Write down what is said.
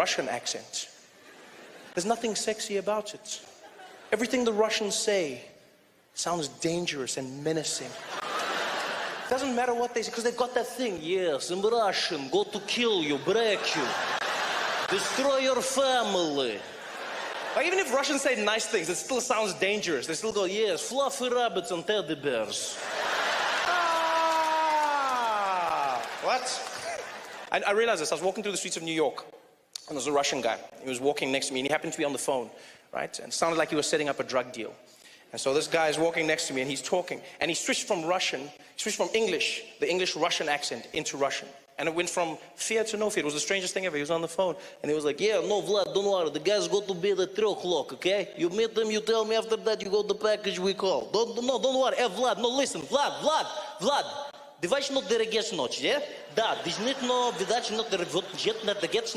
Russian accent. There's nothing sexy about it. Everything the Russians say sounds dangerous and menacing. Doesn't matter what they say, because they've got that thing. Yes, I'm Russian, go to kill you, break you, destroy your family. Like, even if Russians say nice things, it still sounds dangerous. They still go, yes, fluffy rabbits and teddy bears. What? I realized this. I was walking through the streets of New York, and there was a Russian guy. He was walking next to me, and he happened to be on the phone, right? And it sounded like he was setting up a drug deal. And so this guy is walking next to me, and he's talking. And he switched from English, the English-Russian accent, into Russian. And it went from fear to no fear. It was the strangest thing ever. He was on the phone, and he was like, yeah, no, Vlad, don't worry. The guys go to bed at 3 o'clock, okay? You meet them, you tell me after that, you got the package we call. Don't worry. Vlad, no, listen. Vlad. Давай ще дерегеш ночи, е? Да, дижнит, но видачи, но дерегет на дегет,